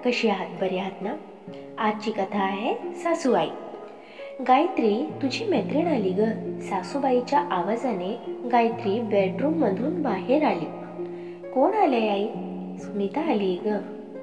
कशी आहात? बरे आहात ना? आजची कथा आहे सासूबाई. गायत्री, तुझी मैत्रीण आली ग. सासूबाईच्या आवाजाने गायत्री बेडरूम मधून बाहेर आली. कोण आले आई? स्मिता आली ग.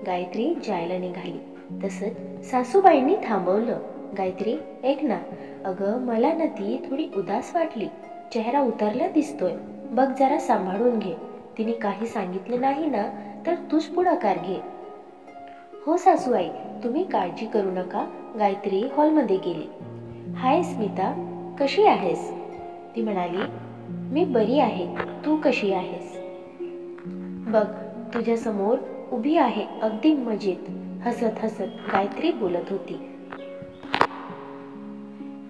गायत्री जायला निघाली तसंच सासूबाईंनी थांबवलं. गायत्री, ऐक ना. अगं, मला ना ती थोडी उदास वाटली. चेहरा उतरला दिसतोय. बघ, जरा सांभाळून घे. तिने काही सांगितलं नाही ना तर तूच पुढाकार घे. हो सासूबाई, तुम्ही काळजी करू नका. गायत्री हॉलमध्ये गेली. हाय स्मिता, कशी आहेस? ती म्हणाली, मी बरी आहे. तू कशी आहेस? बघ, तुझ्या समोर उभी आहे, अगदी मजेत. हसत हसत गायत्री बोलत होती.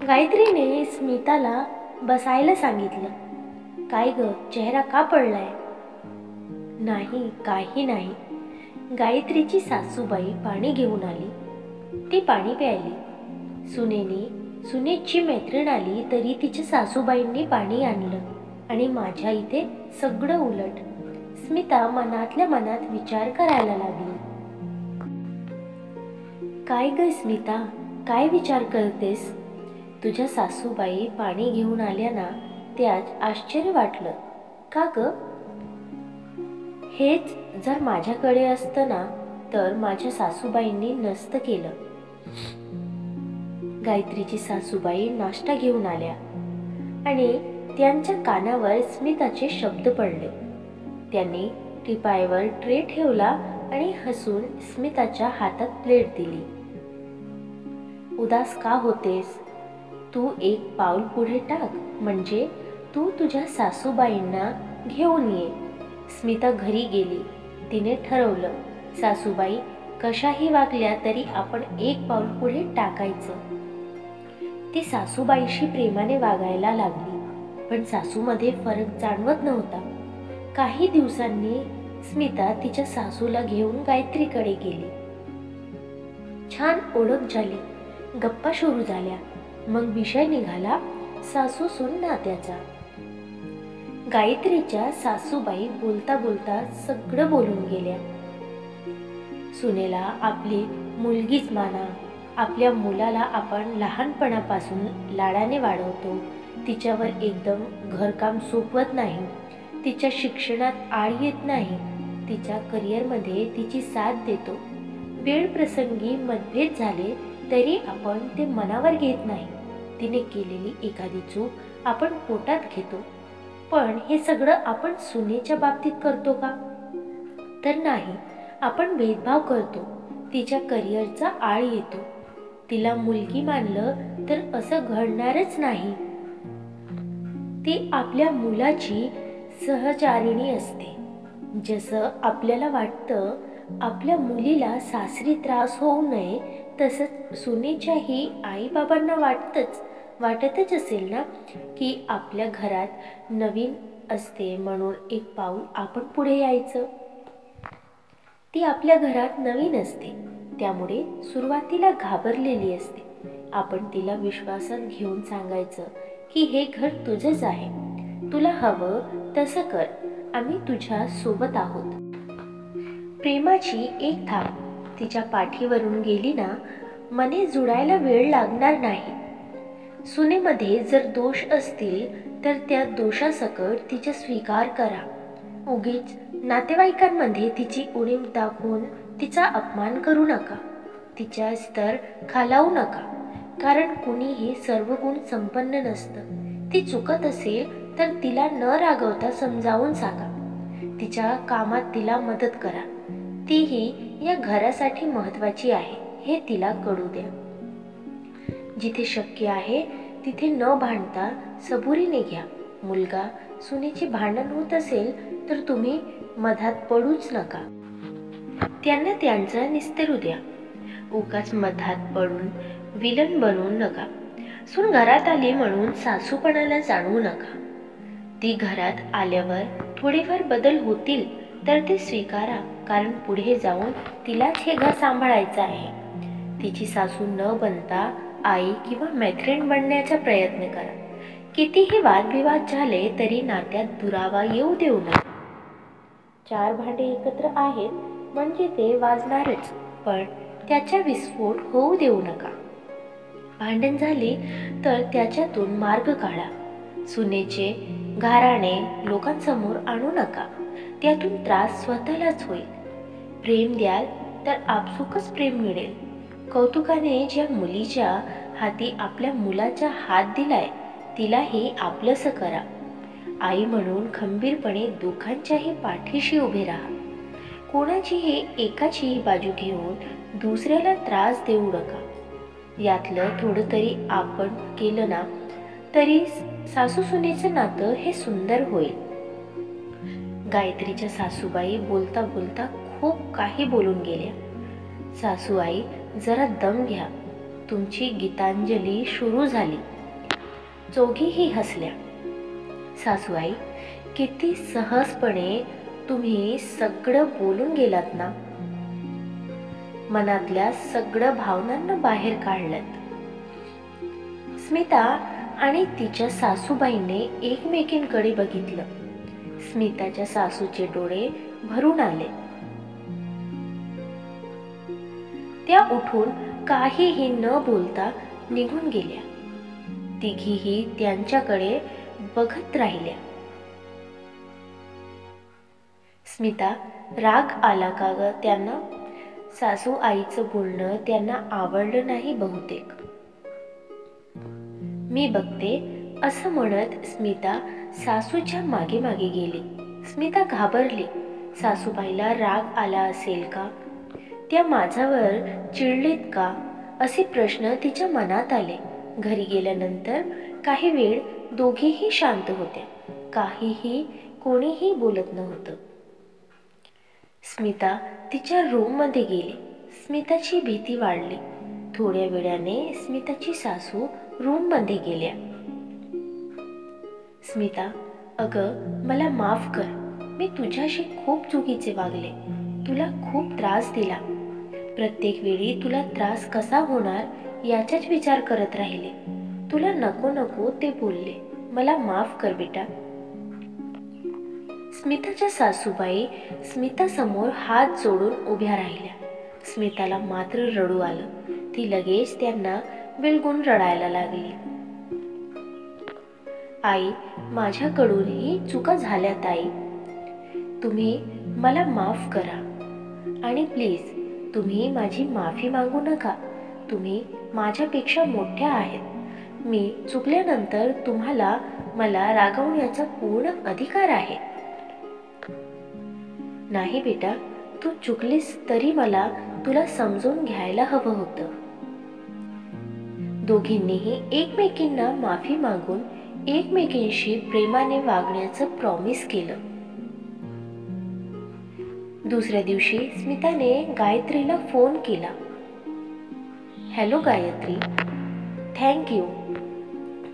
गायत्रीने स्मिताला बसायला सांगितलं. काय ग, चेहरा का पडलाय? नाही, काही नाही. गायत्रीची सासूबाई पाणी घेऊन आली. ती पाणी प्यायली. सुनेची मैत्रीण आली तरी तिच्या सासूबाईंनी पाणी आणलं आणि माझ्या इथे सगळं उलट. स्मिता मनातल्या मनात विचार करायला लागली. काय ग स्मिता, काय विचार करतेस? तुझ्या सासूबाई पाणी घेऊन आल्या ना, त्यात आश्चर्य वाटलं. का ग? हेच जर माझ्याकडे असतं ना तर माझ्या सासूबाईंनी नसतं केलं. गायत्रीची सासूबाई नाश्ता घेऊन आल्या आणि त्यांच्या कानावर स्मिताचे शब्द पडले. त्यांनी टिपाईवर ट्रे ठेवला आणि हसून स्मिताच्या हातात प्लेट दिली. उदास का होतेस? तू एक पाऊल पुढे टाक, म्हणजे तू तुझ्या सासूबाईंना घेऊन ये. स्मिता घरी गेली. तिने ठरवलं, सासूबाई कशाही वागल्या तरी आपण एक पाऊल पुढे टाकायचं. ती सासूबाईशी प्रेमाने वागायला लागली, पण सासूमध्ये फरक जाणवत नव्हता. काही दिवसांनी स्मिता तिच्या सासूला घेऊन गायत्रीकडे गेली. छान ओळख झाली, गप्पा सुरू झाल्या. मग विषय निघाला सासू सून नात्याचा. गायत्रीच्या सासूबाई बोलता बोलता सगळं बोलून गेल्या. सुनेला आपली मुलगीच माना. आपल्या मुलाला आपण लहानपणापासून लाडाने वाढवतो. तिच्यावर एकदम घरकाम सोपवत नाही. तिच्या शिक्षणात आळ येत नाही. तिच्या करिअरमध्ये तिची साथ देतो. वेळ प्रसंगी मतभेद झाले तरी आपण ते मनावर घेत नाही. तिने केलेली एखादी चूक आपण पोटात घेतो. पण हे सगळं आपण सुनेच्या बाबतीत करतो का? तर नाही. आपण भेदभाव करतो. तिच्या करिअरचा आळ येतो. तिला मुलगी मानलं तर असं घडणारच नाही. ती आपल्या मुलाची सहचारिणी असते. जसं आपल्याला वाटतं आपल्या मुलीला सासरी त्रास होऊ नये, तसंच सुनेच्याही आई बाबांना वाटतच असेल ना की आपल्या घरात नवीन असते म्हणून एक पाऊल आपण पुढे यायचं. ती आपल्या घरात नवीन असते, त्यामुळे सुरुवातीला घाबरलेली असते. आपण तिला विश्वासात घेऊन सांगायचं की हे घर तुझंच आहे. तुला हवं तसं कर. आम्ही तुझ्या सोबत आहोत. प्रेमाची एक थाप तिच्या पाठीवरून गेली ना, मने जुळायला वेळ लागणार नाही. सुनेमध्ये जर दोष असतील तर त्या दोषासकट तिचा स्वीकार करा. उगीच नातेवाईकांमध्ये तिची उणीव दाखवून तिचा अपमान करू नका. तिचा स्तर खालावू नका, कारण कुणीही सर्व गुण संपन्न नसतं. ती चुकत असेल तर तिला न रागवता समजावून सांगा. तिच्या कामात तिला मदत करा. तीही या घरासाठी महत्त्वाची आहे हे तिला कळू द्या. जिथे शक्य आहे तिथे न भांडता सबुरीने घ्या. मुलगा सुनेची भांडण होत असेल तर तुम्ही मधात पडूच नका. त्यांना त्यांचा निस्तेरू द्या. उगाच मधात पडून विलन बनवू नका. सून घरात आली म्हणून सासूपणाला जाणवू नका. ती घरात आल्यावर थोडेफार बदल होतील तर ते स्वीकारा, कारण पुढे जाऊन तिलाच हे घर सांभाळायचं आहे. तिची सासू न बनता आई किंवा मैत्रीण बनण्याचा प्रयत्न करा. कितीही वादविवाद झाले तरी नात्यात दुरावा येऊ देऊ नका. 4 भांडे एकत्र आहेत म्हणजे ते वाजणारच, पण त्याचा विस्फोट होऊ देऊ नका. भांडण झाले तर त्याच्यातून मार्ग काढा. सुनेचे गाऱ्हाणे लोकांसमोर आणू नका. त्यातून त्रास स्वतःलाच होईल. प्रेम द्याल तर आपसुकच प्रेम मिळेल. कौतुकाने ज्या मुलीच्या हाती आपल्या मुलाचा हात दिलाय तिलाही आपलंसं करा. आई म्हणून खंबीरपणे दोघांच्याही पाठीशी उभे राहा. कोणाचीही एकाचीही बाजू घेऊन दुसऱ्याला त्रास देऊ नका. यातलं थोडं तरी आपण केलं ना तरी सासू सुनेचं नातं हे सुंदर होईल. गायत्रीच्या सासूबाई बोलता बोलता खूप काही बोलून गेल्या. सासू आई जरा दम घ्या. तुमची गीतांजली सुरू झाली. चौघीही हसल्या. सासूआई, किती सहजपणे तुम्ही सगळं बोलून गेलात ना. मनातल्या सगळ्या भावनांना बाहेर काढल्यात. स्मिता आणि तिच्या सासूबाईंनी एकमेकींकडे बघितलं. स्मिताच्या सासूचे डोळे भरून आले. त्या उठून काहीही न बोलता निघून गेल्या. तिघीही त्यांच्याकडे बघत राहिल्या. स्मिता, राग आला का ग त्यांना? सासू आईचं बोलणं त्यांना आवडलं नाही बहुतेक. मी बघते असं म्हणत स्मिता सासूच्या मागे मागे गेली. स्मिता घाबरली. सासूबाईला राग आला असेल का? त्या माझ्यावर चिडलीत का? असे प्रश्न तिच्या मनात आले. घरी गेल्यानंतर काही वेळ दोघीही शांत होत्या. कोणीही बोलत नव्हतं. स्मिता तिच्या रूममध्ये गेली. स्मिताची भीती वाढली. थोड्या वेळाने स्मिताची सासू रूममध्ये गेल्या. स्मिता, अगं मला माफ कर. मी तुझ्याशी खूप चुकीचे वागले. तुला खूप त्रास दिला. प्रत्येक वेळी तुला त्रास कसा होणार याचाच विचार करत राहिले. तुला नको नको ते बोलले. मला माफ कर बेटा. स्मिताच्या सासूबाई स्मितासमोर हात जोडून उभ्या राहिल्या. स्मिताला मात्र रडू आलं. ती लगेच त्यांना बिलगून रडायला लागली. आई, माझ्याकडूनही चुका झाल्या ताई. तुम्ही मला माफ करा आणि प्लीज तुम्ही माझी माफी मागू नका. तुम्ही माझ्यापेक्षा मोठ्या आहेत. मी चुकल्यानंतर तुम्हाला मला रागवण्याचा पूर्ण अधिकार आहे. नाही बेटा, तू चुकलीस तरी मला तुला समजून घ्यायला हवं होतं. दोघींनीही एकमेकींना माफी मागून एकमेकींशी प्रेमाने वागण्याचं प्रॉमिस केलं. दुसऱ्या दिवशी स्मिताने गायत्रीला फोन केला. Hello Gayatri,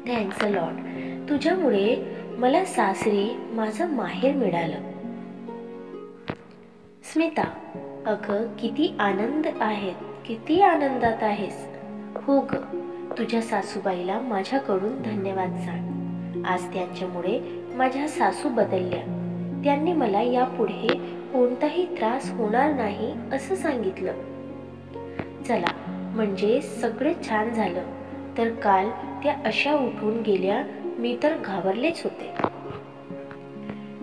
thanks a lot. तुझ्यामुळे मला सासरी माझं माहेर मिळालं. स्मिता, अगं किती आनंदात आहेस. हो ग, तुझ्या सासूबाईला माझ्याकडून धन्यवाद सांग. आज त्यांच्यामुळे माझ्या सासू बदलल्या. त्यांनी मला यापुढे कोणताही त्रास होणार नाही असं सांगितलं. चला, म्हणजे सगळं छान झालं. तर काल त्या अशा उठून गेल्या, मी तर घाबरलेच होते.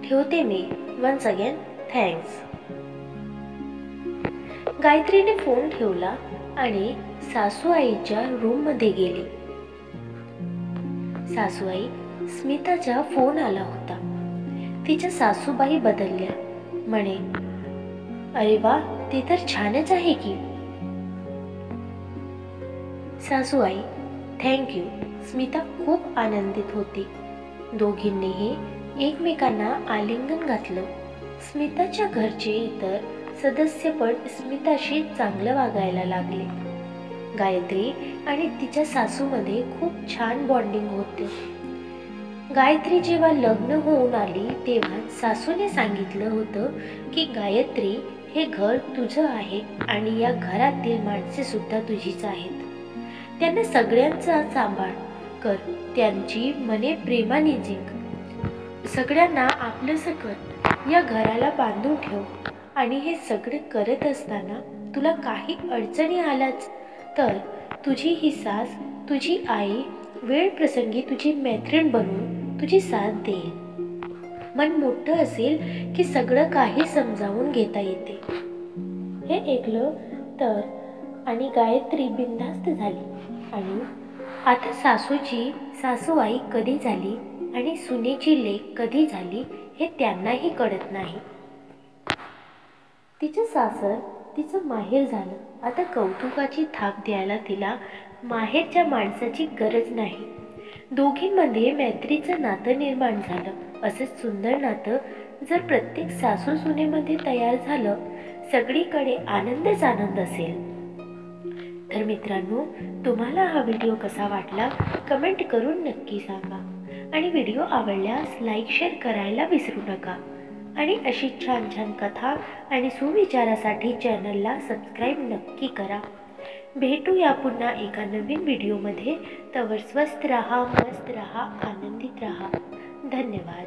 ठेवते मी. Once again thanks. गायत्रीने फोन ठेवला आणि सासूआईच्या रूममध्ये गेली. सासूआई, स्मिताचा फोन आला होता. तिच्या सासूबाई बदलल्या. म्हणे, अरे वा, ते तर छानच आहे की. सासूआई, थँक्यू. स्मिता खूप आनंदित होती. दोघींनीही एकमेकांना आलिंगन घातलं. स्मिताच्या घरचे इतर सदस्य पण स्मिताशी चांगलं वागायला लागले. गायत्री आणि तिच्या सासूमध्ये खूप छान बॉन्डिंग होते. गायत्री जेव्हा लग्न होऊन आली तेव्हा सासूने सांगितलं होतं की गायत्री, हे घर तुझं आहे आणि या घरातील माणसे सुद्धा तुझीच आहेत. त्यांना सगळ्यांचा सांभाळ कर. त्यांची मने प्रेमाने जिंक. सगळ्यांना आपलंसं कर. या घराला बांधून ठेव. आणि हे सगळे करत असताना तुला काही अडचणी आल्याच तर तुझी ही सास, तुझी आई वेळ प्रसंगी तुझी मैत्रीण बनून तुझी साथ देईल. मन मोठं असेल की सगळं काही समजावून घेता येते. हे ऐकलं तर आणि गायत्री बिनधास्त झाली. आणि आता सासूआई कधी झाली आणि सुनेची लेक कधी झाली हे त्यांनाही कळत नाही. तिचं सासर तिचं माहेर झालं. आता कौतुकाची थाप द्यायला तिला माहेरच्या माणसाची गरज नाही. दोघींमध्ये मैत्रीचं नातं निर्माण झालं. असंच सुंदर नातं जर प्रत्येक सासू सुनेमध्ये तयार झालं, सगळीकडे आनंदच आनंद असेल. तर मित्रांनो, तुम्हाला हा व्हिडिओ कसा वाटला कमेंट करून नक्की सांगा. आणि व्हिडिओ आवडल्यास लाईक शेअर करायला विसरू नका. आणि अशी छान छान कथा आणि सुविचारासाठी चॅनलला सबस्क्राईब नक्की करा. भेटूया पुन्हा एका नवीन व्हिडिओमध्ये. तवर स्वस्त रहा, मस्त रहा, आनंदित रहा. धन्यवाद.